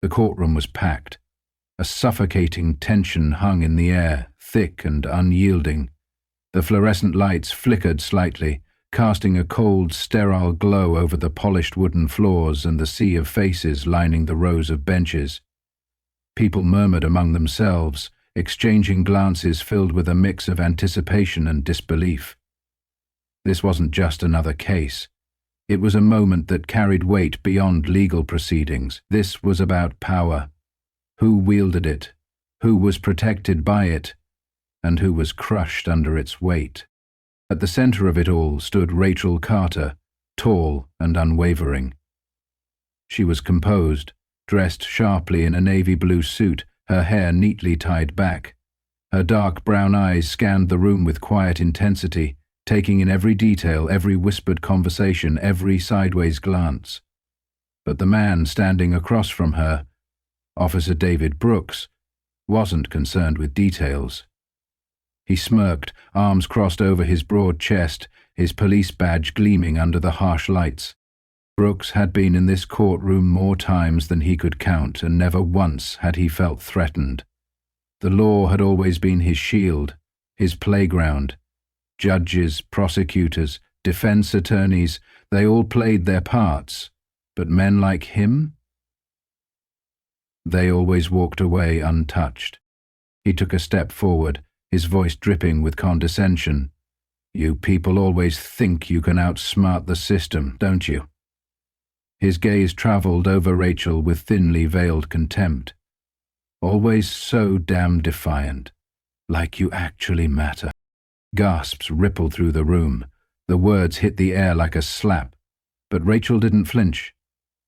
The courtroom was packed. A suffocating tension hung in the air, thick and unyielding. The fluorescent lights flickered slightly, casting a cold, sterile glow over the polished wooden floors and the sea of faces lining the rows of benches. People murmured among themselves, exchanging glances filled with a mix of anticipation and disbelief. This wasn't just another case. It was a moment that carried weight beyond legal proceedings. This was about power. Who wielded it? Who was protected by it? And who was crushed under its weight? At the center of it all stood Rachel Carter, tall and unwavering. She was composed, dressed sharply in a navy blue suit, her hair neatly tied back. Her dark brown eyes scanned the room with quiet intensity, taking in every detail, every whispered conversation, every sideways glance. But the man standing across from her, Officer David Brooks, wasn't concerned with details. He smirked, arms crossed over his broad chest, his police badge gleaming under the harsh lights. Brooks had been in this courtroom more times than he could count, and never once had he felt threatened. The law had always been his shield, his playground. Judges, prosecutors, defense attorneys, they all played their parts. But men like him? They always walked away untouched. He took a step forward, his voice dripping with condescension. "You people always think you can outsmart the system, don't you?" His gaze traveled over Rachel with thinly veiled contempt. "Always so damn defiant. Like you actually matter." Gasps rippled through the room. The words hit the air like a slap. But Rachel didn't flinch.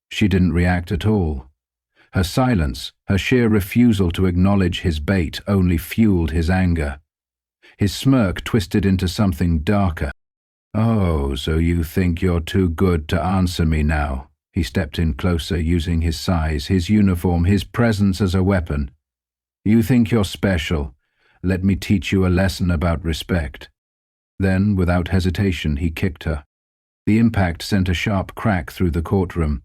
She didn't react at all. Her silence, her sheer refusal to acknowledge his bait, only fueled his anger. His smirk twisted into something darker. "Oh, so you think you're too good to answer me now?" He stepped in closer, using his size, his uniform, his presence as a weapon. "You think you're special? Let me teach you a lesson about respect." Then, without hesitation, he kicked her. The impact sent a sharp crack through the courtroom.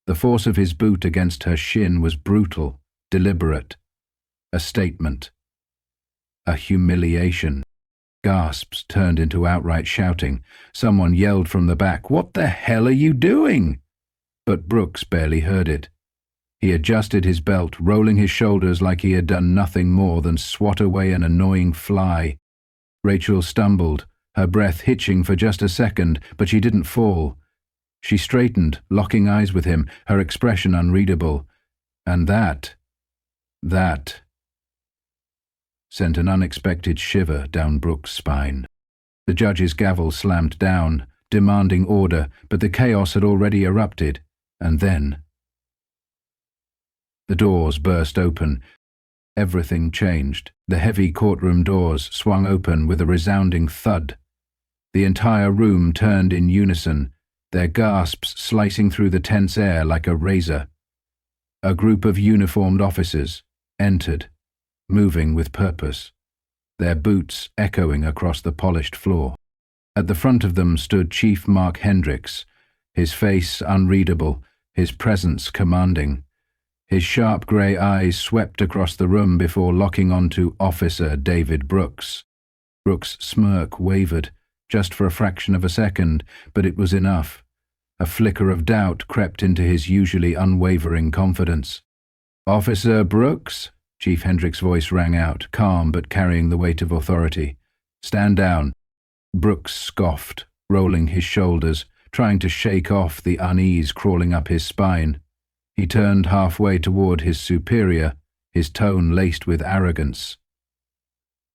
The force of his boot against her shin was brutal, deliberate. A statement. A humiliation. Gasps turned into outright shouting. Someone yelled from the back, "What the hell are you doing?" But Brooks barely heard it. He adjusted his belt, rolling his shoulders like he had done nothing more than swat away an annoying fly. Rachel stumbled, her breath hitching for just a second, but she didn't fall. She straightened, locking eyes with him, her expression unreadable. And that sent an unexpected shiver down Brooks' spine. The judge's gavel slammed down, demanding order, but the chaos had already erupted. And then the doors burst open. Everything changed. The heavy courtroom doors swung open with a resounding thud. The entire room turned in unison, their gasps slicing through the tense air like a razor. A group of uniformed officers entered, moving with purpose, their boots echoing across the polished floor. At the front of them stood Chief Mark Hendricks, his face unreadable, his presence commanding. His sharp grey eyes swept across the room before locking onto Officer David Brooks. Brooks' smirk wavered, just for a fraction of a second, but it was enough. A flicker of doubt crept into his usually unwavering confidence. "Officer Brooks?" Chief Hendricks' voice rang out, calm but carrying the weight of authority. "Stand down." Brooks scoffed, rolling his shoulders, trying to shake off the unease crawling up his spine. He turned halfway toward his superior, his tone laced with arrogance.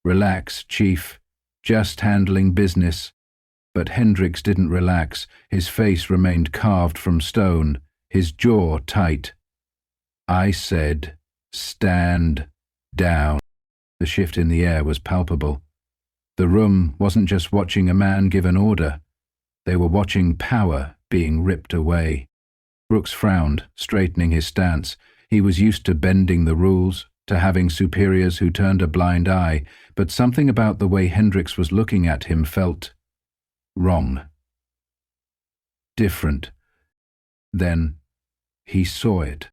"Relax, Chief. Just handling business." But Hendricks didn't relax. His face remained carved from stone, his jaw tight. "I said, stand down." The shift in the air was palpable. The room wasn't just watching a man give an order. They were watching power being ripped away. Brooks frowned, straightening his stance. He was used to bending the rules, to having superiors who turned a blind eye, but something about the way Hendricks was looking at him felt wrong. Different. Then he saw it.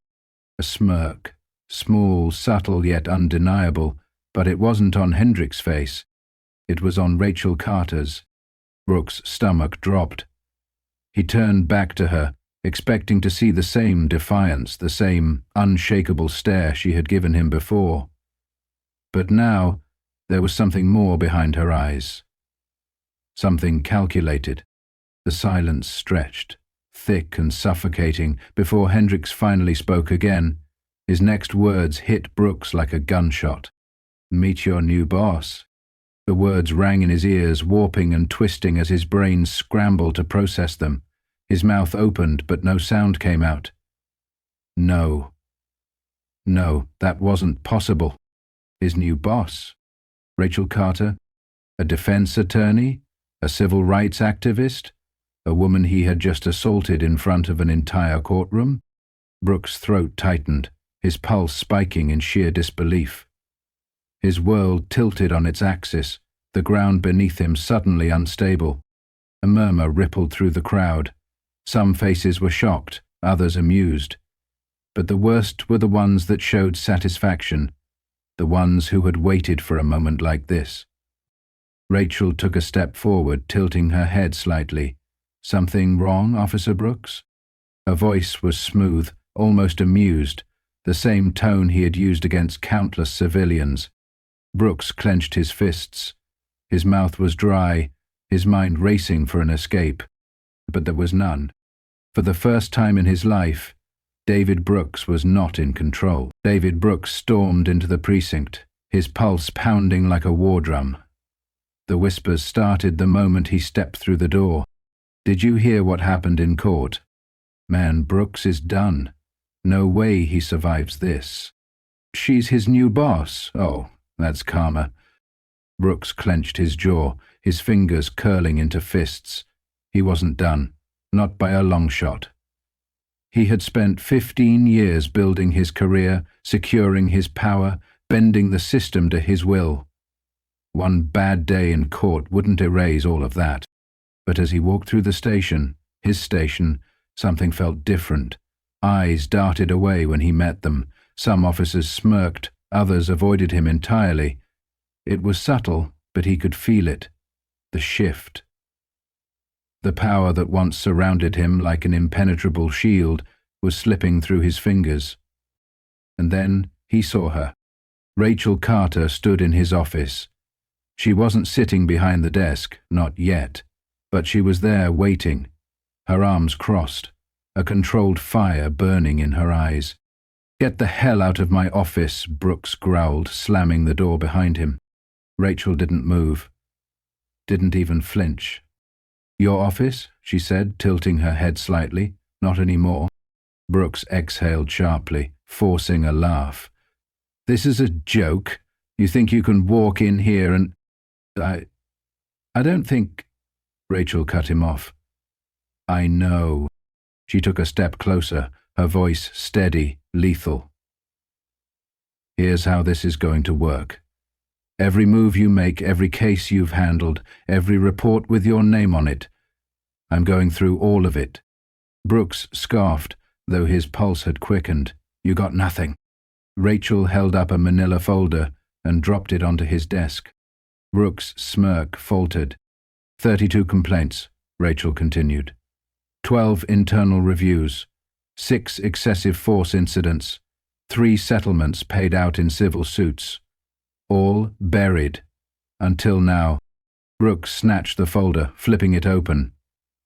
A smirk, small, subtle yet undeniable, but it wasn't on Hendricks' face. It was on Rachel Carter's. Brooks' stomach dropped. He turned back to her, expecting to see the same defiance, the same unshakable stare she had given him before. But now there was something more behind her eyes. Something calculated. The silence stretched, thick and suffocating, before Hendricks finally spoke again. His next words hit Brooks like a gunshot. "Meet your new boss." The words rang in his ears, warping and twisting as his brain scrambled to process them. His mouth opened, but no sound came out. No. No, that wasn't possible. His new boss? Rachel Carter? A defense attorney? A civil rights activist? A woman he had just assaulted in front of an entire courtroom? Brooks' throat tightened, his pulse spiking in sheer disbelief. His world tilted on its axis, the ground beneath him suddenly unstable. A murmur rippled through the crowd. Some faces were shocked, others amused. But the worst were the ones that showed satisfaction, the ones who had waited for a moment like this. Rachel took a step forward, tilting her head slightly. "Something wrong, Officer Brooks?" Her voice was smooth, almost amused, the same tone he had used against countless civilians. Brooks clenched his fists. His mouth was dry, his mind racing for an escape. But there was none. For the first time in his life, David Brooks was not in control. David Brooks stormed into the precinct, his pulse pounding like a war drum. The whispers started the moment he stepped through the door. "Did you hear what happened in court? Man, Brooks is done. No way he survives this." "She's his new boss. Oh, that's karma." Brooks clenched his jaw, his fingers curling into fists. He wasn't done, not by a long shot. He had spent 15 years building his career, securing his power, bending the system to his will. One bad day in court wouldn't erase all of that. But as he walked through the station, his station, something felt different. Eyes darted away when he met them. Some officers smirked, others avoided him entirely. It was subtle, but he could feel it. The shift. The power that once surrounded him like an impenetrable shield was slipping through his fingers. And then he saw her. Rachel Carter stood in his office. She wasn't sitting behind the desk, not yet, but she was there waiting, her arms crossed, a controlled fire burning in her eyes. "Get the hell out of my office," Brooks growled, slamming the door behind him. Rachel didn't move, didn't even flinch. "Your office?" she said, tilting her head slightly. "Not anymore." Brooks exhaled sharply, forcing a laugh. "This is a joke? You think you can walk in here and—" I don't think—" Rachel cut him off. "I know." She took a step closer, her voice steady, lethal. "Here's how this is going to work. Every move you make, every case you've handled, every report with your name on it, I'm going through all of it." Brooks scoffed, though his pulse had quickened. "You got nothing." Rachel held up a manila folder and dropped it onto his desk. Brooks' smirk faltered. 32 complaints, Rachel continued. 12 internal reviews, 6 excessive force incidents, 3 settlements paid out in civil suits. All buried. Until now. Brooks snatched the folder, flipping it open.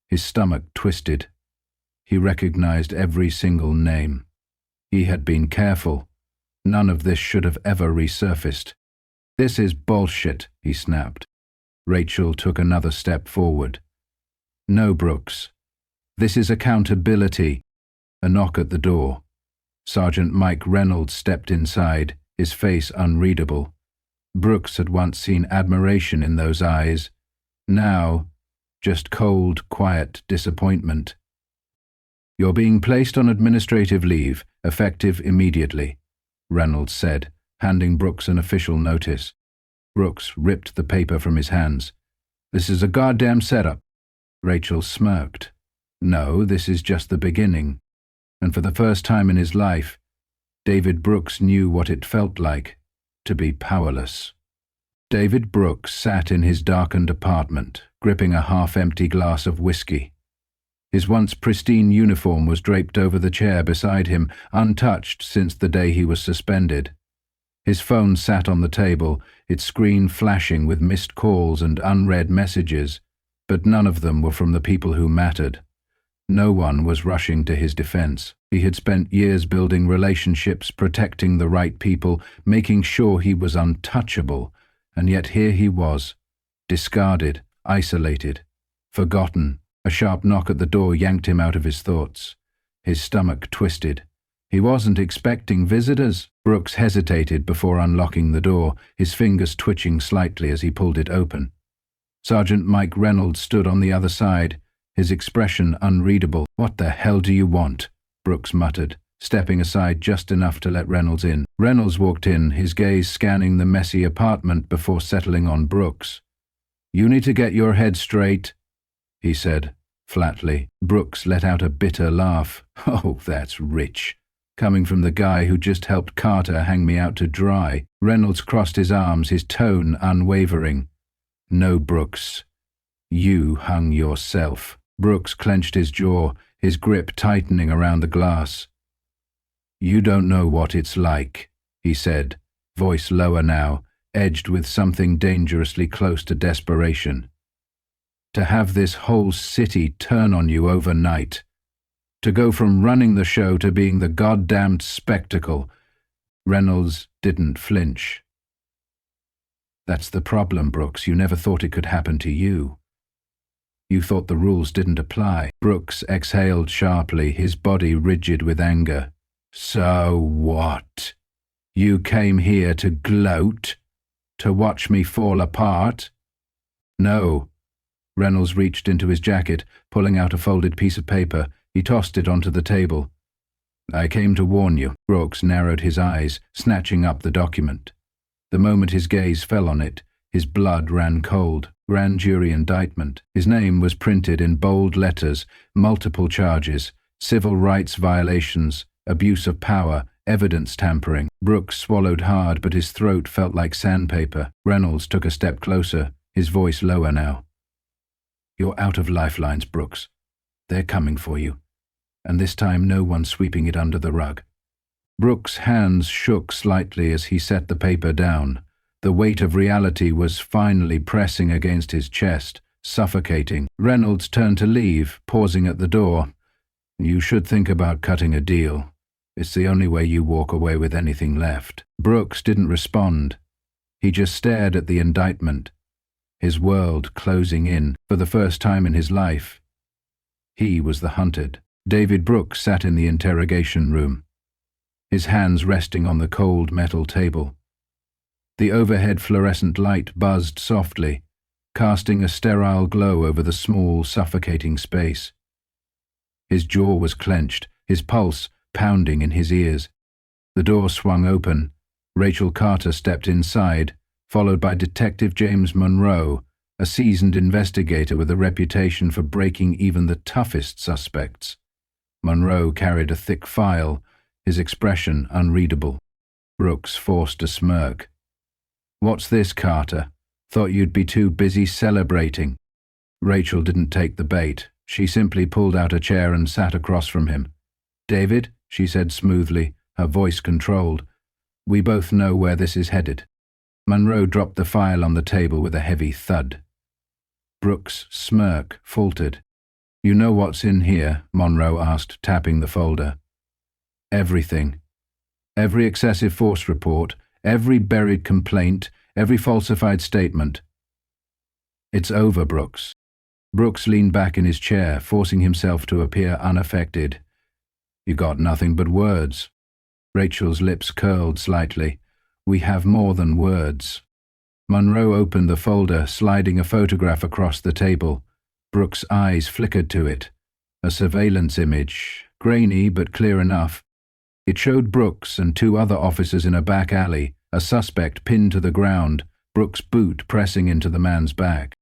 His stomach twisted. He recognized every single name. He had been careful. None of this should have ever resurfaced. "This is bullshit," he snapped. Rachel took another step forward. "No, Brooks. This is accountability." A knock at the door. Sergeant Mike Reynolds stepped inside, his face unreadable. Brooks had once seen admiration in those eyes. Now, just cold, quiet disappointment. "You're being placed on administrative leave, effective immediately," Reynolds said, handing Brooks an official notice. Brooks ripped the paper from his hands. "This is a goddamn setup." Rachel smirked. "No, this is just the beginning." And for the first time in his life, David Brooks knew what it felt like to be powerless. David Brooks sat in his darkened apartment, gripping a half-empty glass of whiskey. His once pristine uniform was draped over the chair beside him, untouched since the day he was suspended. His phone sat on the table, its screen flashing with missed calls and unread messages, but none of them were from the people who mattered. No one was rushing to his defense. He had spent years building relationships, protecting the right people, making sure he was untouchable, and yet here he was, discarded, isolated, forgotten. A sharp knock at the door yanked him out of his thoughts. His stomach twisted. He wasn't expecting visitors. Brooks hesitated before unlocking the door, his fingers twitching slightly as he pulled it open. Sergeant Mike Reynolds stood on the other side, his expression unreadable. "What the hell do you want?" Brooks muttered, stepping aside just enough to let Reynolds in. Reynolds walked in, his gaze scanning the messy apartment before settling on Brooks. "You need to get your head straight," he said, flatly. Brooks let out a bitter laugh. "Oh, that's rich. Coming from the guy who just helped Carter hang me out to dry." Reynolds crossed his arms, his tone unwavering. "No, Brooks. You hung yourself." Brooks clenched his jaw, his grip tightening around the glass. "You don't know what it's like," he said, voice lower now, edged with something dangerously close to desperation. "To have this whole city turn on you overnight. To go from running the show to being the goddamned spectacle." Reynolds didn't flinch. "That's the problem, Brooks. You never thought it could happen to you. You thought the rules didn't apply." Brooks exhaled sharply, his body rigid with anger. "So what? You came here to gloat? To watch me fall apart?" "No." Reynolds reached into his jacket, pulling out a folded piece of paper. He tossed it onto the table. "I came to warn you." Brooks narrowed his eyes, snatching up the document. The moment his gaze fell on it, his blood ran cold. Grand jury indictment. His name was printed in bold letters, multiple charges, civil rights violations, abuse of power, evidence tampering. Brooks swallowed hard, but his throat felt like sandpaper. Reynolds took a step closer, his voice lower now. "You're out of lifelines, Brooks. They're coming for you. And this time no one's sweeping it under the rug." Brooks' hands shook slightly as he set the paper down. The weight of reality was finally pressing against his chest, suffocating. Reynolds turned to leave, pausing at the door. "You should think about cutting a deal. It's the only way you walk away with anything left." Brooks didn't respond. He just stared at the indictment, his world closing in. For the first time in his life, he was the hunted. David Brooks sat in the interrogation room, his hands resting on the cold metal table. The overhead fluorescent light buzzed softly, casting a sterile glow over the small, suffocating space. His jaw was clenched, his pulse pounding in his ears. The door swung open. Rachel Carter stepped inside, followed by Detective James Monroe, a seasoned investigator with a reputation for breaking even the toughest suspects. Monroe carried a thick file, his expression unreadable. Brooks forced a smirk. "What's this, Carter? Thought you'd be too busy celebrating." Rachel didn't take the bait. She simply pulled out a chair and sat across from him. "David," she said smoothly, her voice controlled, "we both know where this is headed." Monroe dropped the file on the table with a heavy thud. Brooks' smirk faltered. "You know what's in here?" Monroe asked, tapping the folder. "Everything. Every excessive force report, every buried complaint, every falsified statement." "It's over, Brooks." Brooks leaned back in his chair, forcing himself to appear unaffected. "You got nothing but words." Rachel's lips curled slightly. "We have more than words." Monroe opened the folder, sliding a photograph across the table. Brooks' eyes flickered to it. A surveillance image, grainy but clear enough. It showed Brooks and two other officers in a back alley, a suspect pinned to the ground, Brooks' boot pressing into the man's back.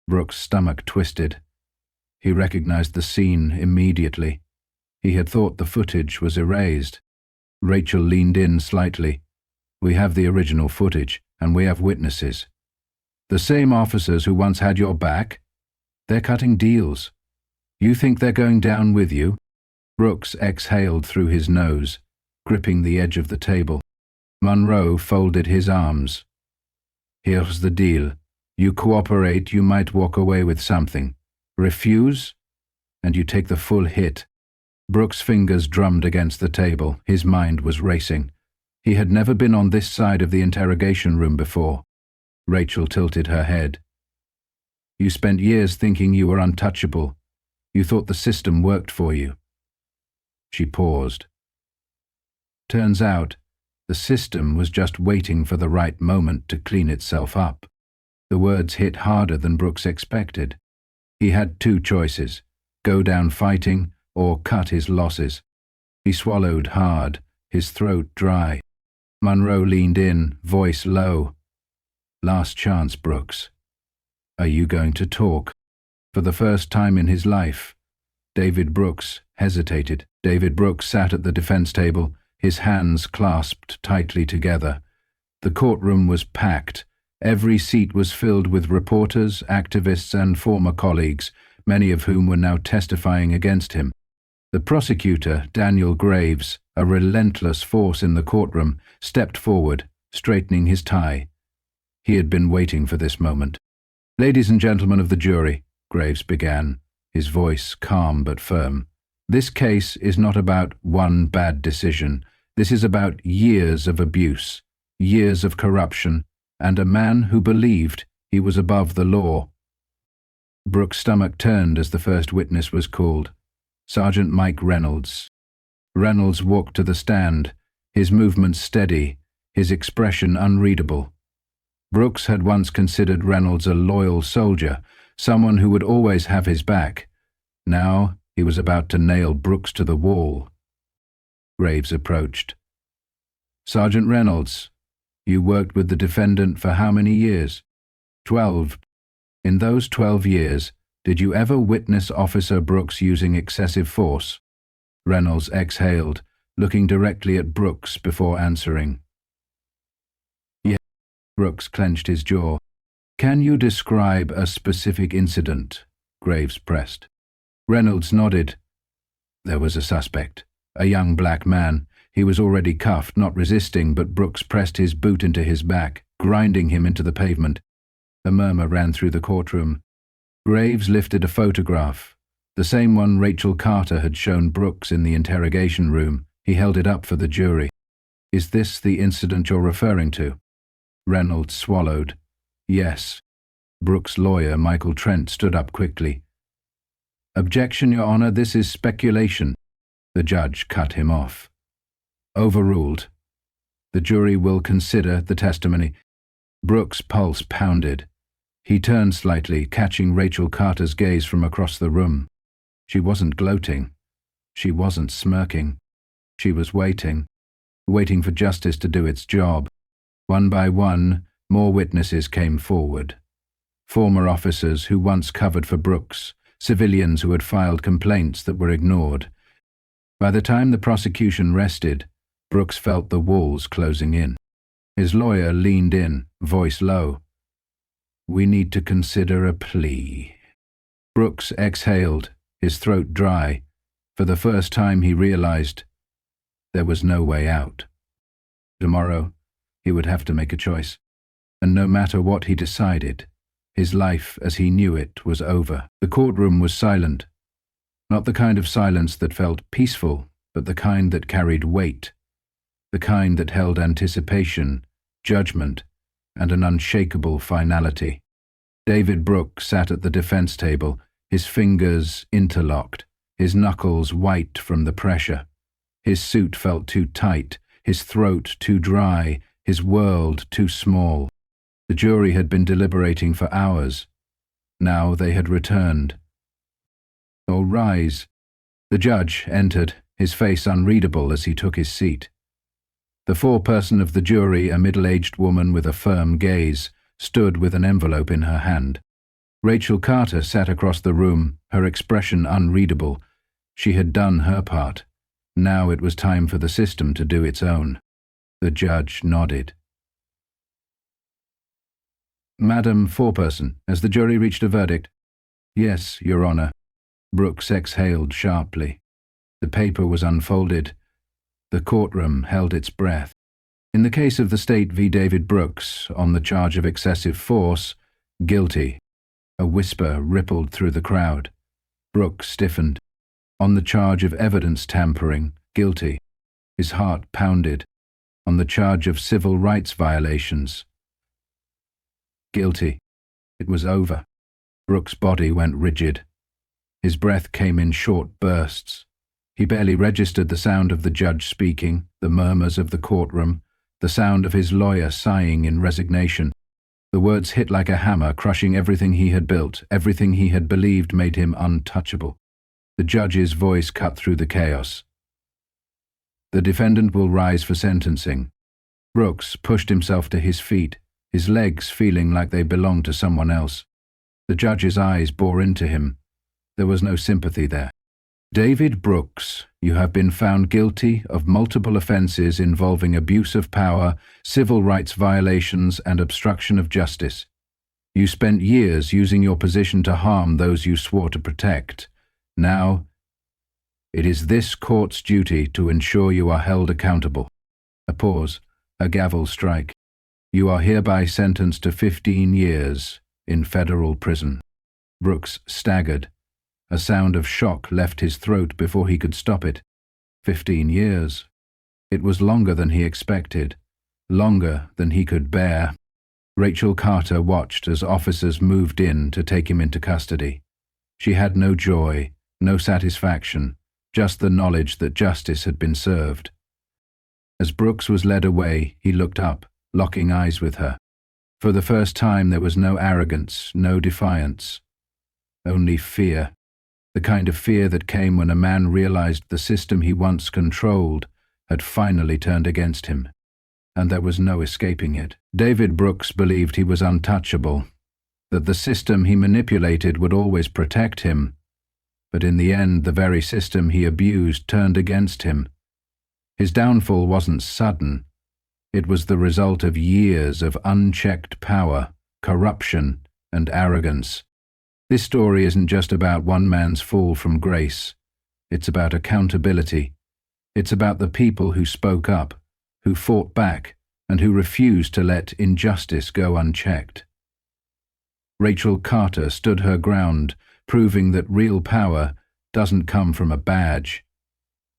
Brooks' stomach twisted. He recognized the scene immediately. He had thought the footage was erased. Rachel leaned in slightly. We have the original footage, and we have witnesses. The same officers who once had your back? They're cutting deals. You think they're going down with you? Brooks exhaled through his nose, gripping the edge of the table. Monroe folded his arms. Here's the deal. You cooperate, you might walk away with something. Refuse, and you take the full hit. Brooks' fingers drummed against the table. His mind was racing. He had never been on this side of the interrogation room before. Rachel tilted her head. You spent years thinking you were untouchable. You thought the system worked for you. She paused. Turns out, the system was just waiting for the right moment to clean itself up. The words hit harder than Brooks expected. He had two choices, go down fighting or cut his losses. He swallowed hard, his throat dry. Monroe leaned in, voice low. Last chance, Brooks. Are you going to talk? For the first time in his life, David Brooks hesitated. David Brooks sat at the defense table, his hands clasped tightly together. The courtroom was packed. Every seat was filled with reporters, activists, and former colleagues, many of whom were now testifying against him. The prosecutor, Daniel Graves, a relentless force in the courtroom, stepped forward, straightening his tie. He had been waiting for this moment. Ladies and gentlemen of the jury, Graves began, his voice calm but firm. This case is not about one bad decision. This is about years of abuse, years of corruption, and a man who believed he was above the law. Brooks' stomach turned as the first witness was called. Sergeant Mike Reynolds. Reynolds walked to the stand, his movements steady, his expression unreadable. Brooks had once considered Reynolds a loyal soldier, someone who would always have his back. Now he was about to nail Brooks to the wall. Graves approached. Sergeant Reynolds, you worked with the defendant for how many years? 12. In those 12 years, did you ever witness Officer Brooks using excessive force? Reynolds exhaled, looking directly at Brooks before answering. Yes. Brooks clenched his jaw. Can you describe a specific incident? Graves pressed. Reynolds nodded. There was a suspect, a young black man. He was already cuffed, not resisting, but Brooks pressed his boot into his back, grinding him into the pavement. A murmur ran through the courtroom. Graves lifted a photograph, the same one Rachel Carter had shown Brooks in the interrogation room. He held it up for the jury. Is this the incident you're referring to? Reynolds swallowed. Yes. Brooks' lawyer, Michael Trent, stood up quickly. Objection, Your Honor, this is speculation. The judge cut him off. Overruled. The jury will consider the testimony. Brooks' pulse pounded. He turned slightly, catching Rachel Carter's gaze from across the room. She wasn't gloating. She wasn't smirking. She was waiting for justice to do its job. One by one, more witnesses came forward. Former officers who once covered for Brooks, civilians who had filed complaints that were ignored. By the time the prosecution rested, Brooks felt the walls closing in. His lawyer leaned in, voice low. We need to consider a plea. Brooks exhaled, his throat dry. For the first time he realized there was no way out. Tomorrow, he would have to make a choice. And no matter what he decided, his life as he knew it was over. The courtroom was silent. Not the kind of silence that felt peaceful, but the kind that carried weight. The kind that held anticipation, judgment, and an unshakable finality. David Brooks sat at the defense table, his fingers interlocked, his knuckles white from the pressure. His suit felt too tight, his throat too dry, his world too small. The jury had been deliberating for hours. Now they had returned. All rise. The judge entered, his face unreadable as he took his seat. The foreperson of the jury, a middle-aged woman with a firm gaze, stood with an envelope in her hand. Rachel Carter sat across the room, her expression unreadable. She had done her part. Now it was time for the system to do its own. The judge nodded. "Madam Foreperson, has the jury reached a verdict?" "Yes, Your Honor." Brooks exhaled sharply. The paper was unfolded. The courtroom held its breath. In the case of the State v. David Brooks, on the charge of excessive force, guilty. A whisper rippled through the crowd. Brooks stiffened. On the charge of evidence tampering, guilty. His heart pounded. On the charge of civil rights violations, guilty. It was over. Brooks' body went rigid. His breath came in short bursts. He barely registered the sound of the judge speaking, the murmurs of the courtroom, the sound of his lawyer sighing in resignation. The words hit like a hammer, crushing everything he had built, everything he had believed made him untouchable. The judge's voice cut through the chaos. "The defendant will rise for sentencing." Brooks pushed himself to his feet, his legs feeling like they belonged to someone else. The judge's eyes bore into him. There was no sympathy there. "David Brooks, you have been found guilty of multiple offenses involving abuse of power, civil rights violations, and obstruction of justice. You spent years using your position to harm those you swore to protect. Now, it is this court's duty to ensure you are held accountable." A pause, a gavel strike. "You are hereby sentenced to 15 years in federal prison." Brooks staggered. A sound of shock left his throat before he could stop it. 15 years. It was longer than he expected, longer than he could bear. Rachel Carter watched as officers moved in to take him into custody. She had no joy, no satisfaction, just the knowledge that justice had been served. As Brooks was led away, he looked up, locking eyes with her. For the first time there was no arrogance, no defiance, only fear. The kind of fear that came when a man realized the system he once controlled had finally turned against him, and there was no escaping it. David Brooks believed he was untouchable, that the system he manipulated would always protect him, but in the end the very system he abused turned against him. His downfall wasn't sudden. It was the result of years of unchecked power, corruption, and arrogance. This story isn't just about one man's fall from grace. It's about accountability. It's about the people who spoke up, who fought back, and who refused to let injustice go unchecked. Rachel Carter stood her ground, proving that real power doesn't come from a badge.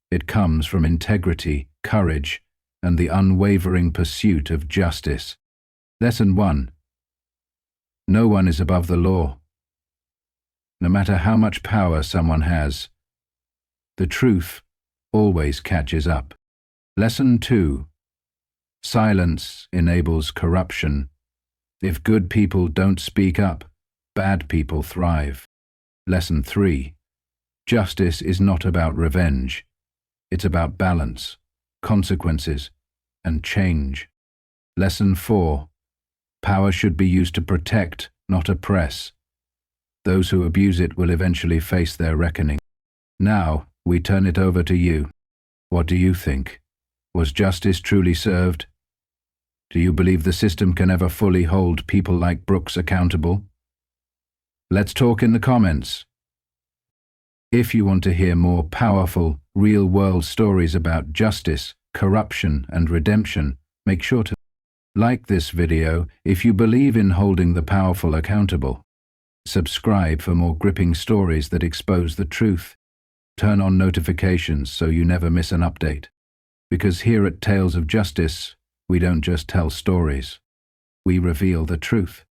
It comes from integrity, courage, and the unwavering pursuit of justice. Lesson 1. No one is above the law. No matter how much power someone has, the truth always catches up. Lesson 2. Silence enables corruption. If good people don't speak up, bad people thrive. Lesson 3. Justice is not about revenge. It's about balance, consequences, and change. Lesson 4. Power should be used to protect, not oppress. Those who abuse it will eventually face their reckoning. Now, we turn it over to you. What do you think? Was justice truly served? Do you believe the system can ever fully hold people like Brooks accountable? Let's talk in the comments. If you want to hear more powerful, real-world stories about justice, corruption, and redemption, make sure to like this video if you believe in holding the powerful accountable. Subscribe for more gripping stories that expose the truth. Turn on notifications so you never miss an update. Because here at Tales of Justice, we don't just tell stories. We reveal the truth.